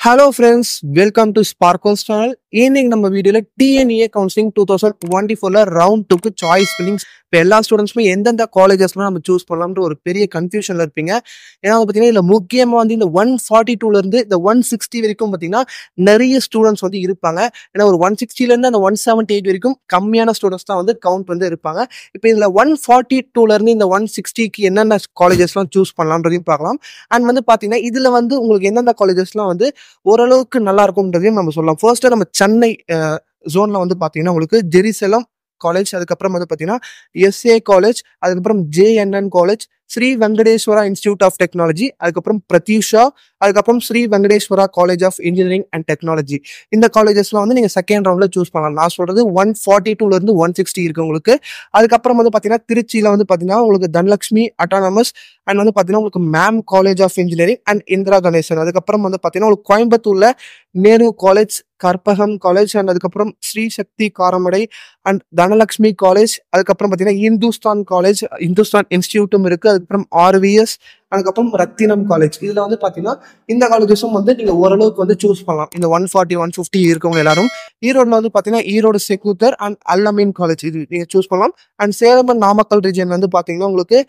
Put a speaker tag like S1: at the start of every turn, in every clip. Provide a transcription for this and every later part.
S1: Hello friends, welcome to Sparkles channel. இன்னைக்கு நம்ம வீடியோல TNEA கவுன்சிலிங் 2024ல ரவுண்ட் 2க்கு சாய்ஸ் ஃபில்லிங்ஸ். இப்போ எல்லா ஸ்டூடெண்ட்ஸுமே எந்தெந்த காலேஜஸ்லாம் நம்ம சூஸ் பண்ணலாம்ன்ற ஒரு பெரிய கன்ஃபியூஷன்ல இருப்பீங்க. ஏன்னா பார்த்தீங்கன்னா இதில் முக்கியமாக வந்து இந்த 142லேருந்து இந்த 160 வரைக்கும் பார்த்தீங்கன்னா நிறைய ஸ்டூடெண்ட்ஸ் வந்து இருப்பாங்க. ஏன்னா ஒரு 160லேருந்து அந்த 178 வரைக்கும் கம்மியான ஸ்டூடெண்ட்ஸ் தான் வந்து கவுண்ட் வந்து இருப்பாங்க. இப்போ இதில் 142லேருந்து இந்த 160க்கு என்னென்ன காலேஜஸ்லாம் சூஸ் பண்ணலாம்ன்றதையும் பார்க்கலாம். அண்ட் வந்து பார்த்தீங்கன்னா இதில் வந்து உங்களுக்கு எந்தெந்த காலேஜஸ்லாம் வந்து ஓரளவுக்கு நல்லா இருக்கும்ன்றதையும் நம்ம சொல்லலாம். ஃபர்ஸ்ட் நம்ம சென்னை ஜோன்ல வந்து பாத்தீங்கன்னா உங்களுக்கு ஜெருசலம் காலேஜ், அதுக்கப்புறம் வந்து பாத்தீங்கன்னா SA காலேஜ், அதுக்கப்புறம் JNN college, Sri Venkateswara institute of technology, அதுக்கப்புறம் பிரத்யூஷா, அதுக்கப்புறம் Sri Venkateswara college of engineering and technology. இந்த காலேஜஸ்லாம் வந்து நீங்க செகண்ட் ரவுண்ட்ல சூஸ் பண்ணலாம். நான் சொல்றது 142லேருந்து 160 இருக்கு உங்களுக்கு. அதுக்கப்புறம் வந்து பாத்தீங்கன்னா திருச்சியில வந்து பாத்தீங்கன்னா உங்களுக்கு தனலட்சுமி அட்டானமஸ் அண்ட் வந்து பாத்தீங்கன்னா உங்களுக்கு மேம் college of engineering and Indra Ganesan. அதுக்கப்புறம் வந்து பாத்தீங்கன்னா உங்களுக்கு கோயம்புத்தூர்ல Nehru college, Karpagam college and அதுக்கப்புறம் ஸ்ரீ சக்தி காரமடை அண்ட் தனலட்சுமி காலேஜ், அதுக்கப்புறம் பாத்தீங்கன்னா இந்துஸ்தான் காலேஜ், இந்துஸ்தான் இன்ஸ்டிடியூட்டும் இருக்கு, அதுக்கப்புறம் RVS, அதுக்கப்புறம் ரத்தினம் காலேஜ். இதுல வந்து பாத்தீங்கன்னா இந்த காலேஜஸும் வந்து நீங்க ஓரளவுக்கு வந்து சூஸ் பண்ணலாம். இந்த 140 150 இருக்கவங்க எல்லாரும். ஈரோடுல வந்து பாத்தீங்கன்னா ஈரோடு செக்குத்தர் அண்ட் அல்லமீன் காலேஜ் இது நீங்க சூஸ் பண்ணலாம். And Salem and Namakkal region வந்து பாத்தீங்கன்னா உங்களுக்கு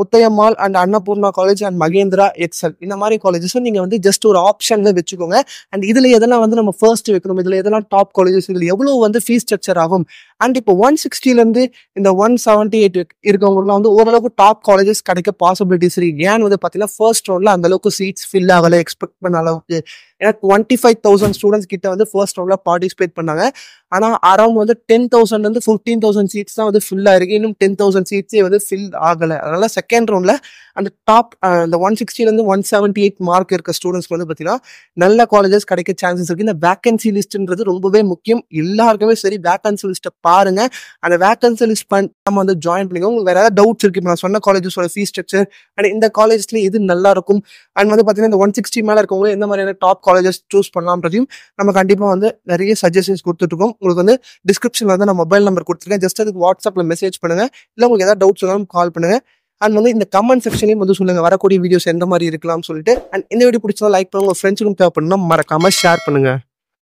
S1: Muthayammal and Annapoorna college and Mahendra Excel இந்த மாதிரி காலேஜஸும் நீங்க வந்து ஜஸ்ட் ஒரு ஆப்ஷன்ல வச்சுக்கோங்க. அண்ட் இதுல எதெல்லாம் வந்து நம்ம ஃபர்ஸ்ட் வைக்கணும், இதுல எதெல்லாம் டாப் காலேஜஸ், இதுல எவ்வளவு வந்து ஃபீஸ் ஸ்ட்ரக்சர் ஆகும். அண்ட் இப்போ 160லேருந்து இந்த 178 இருக்கவங்கலாம் வந்து ஓரளவுக்கு டாப் காலேஜஸ் கிடைக்க பாசிபிலிட்டிஸ் இருக்கு. ஏன் வந்து பார்த்தீங்கன்னா ஃபர்ஸ்ட் ரவுண்ட்ல அந்த அளவுக்கு சீட்ஸ் ஃபில் ஆகலை எக்ஸ்பெக்ட் பண்ண அளவுக்கு. ஏன்னா 25,000 ஸ்டூடெண்ட்ஸ் கிட்ட வந்து ஃபர்ஸ்ட் ரவுண்ட்ல பார்ட்டிசிபேட் பண்ணாங்க. ஆனால் அரௌண்ட் வந்து 10,000லேருந்து 15,000 சீட்ஸ் தான் வந்து ஃபில் ஆயிருக்கு. இன்னும் 10,000 சீட்ஸே வந்து ஃபில் ஆகலை. அதனால செகண்ட் ரவுண்ட்ல அந்த டாப் இந்த 160லேருந்து 178 மார்க் இருக்க ஸ்டூடெண்ட்ஸ்க்கு வந்து பார்த்தீங்கன்னா நல்ல காலேஜஸ் கிடைக்க சான்சஸ் இருக்கு. இந்த வேகன்சி லிஸ்ட்ன்றது ரொம்பவே முக்கியம். எல்லாருக்குமே சரி வேகன்சி லிஸ்ட்டை பாருங்க. அந்த வேகன்சி லிஸ்ட் நம்ம வந்து ஜாயின் பண்ணிக்கோங்க. உங்களுக்கு வேற ஏதாவது டவுட்ஸ் இருக்கு, இப்போ நான் சொன்ன காலேஜஸோட ஃபீஸ் ஸ்ட்ரக்சர் அண்ட் இந்த காலேஜ்ல எது நல்லா இருக்கும் அண்ட் வந்து பார்த்தீங்கன்னா இந்த 160 மேலே இருக்கவங்க எந்த மாதிரியான டாப் காலேஜஸ் சூஸ் பண்ணலாம்ன்றதையும் நம்ம கண்டிப்பாக வந்து நிறைய சஜஷன்ஸ் கொடுத்துட்ருக்கோம். உங்களுக்கு வந்து டிஸ்கிரிப்ஷனில் வந்து நான் மொபைல் நம்பர் கொடுத்துருக்கேன். ஜஸ்ட் அதுக்கு வாட்ஸ்அப்பில் மெசேஜ் பண்ணுங்க. இல்லை உங்களுக்கு ஏதாவது டவுட்ஸ் இருந்தாலும் கால் பண்ணுங்க. அண்ட் வந்து இந்த கமெண்ட் செக்ஷனையும் வந்து சொல்லுங்க வரக்கூடிய வீடியோஸ் எந்த மாதிரி இருக்கலாம்னு சொல்லிட்டு. அண்ட் இந்த வீடியோ பிடிச்சதா லைக் பண்ணுங்க. உங்க ஃப்ரெண்ட்ஸுக்கும் தேவைப்படணும் மறக்காம ஷேர் பண்ணுங்க.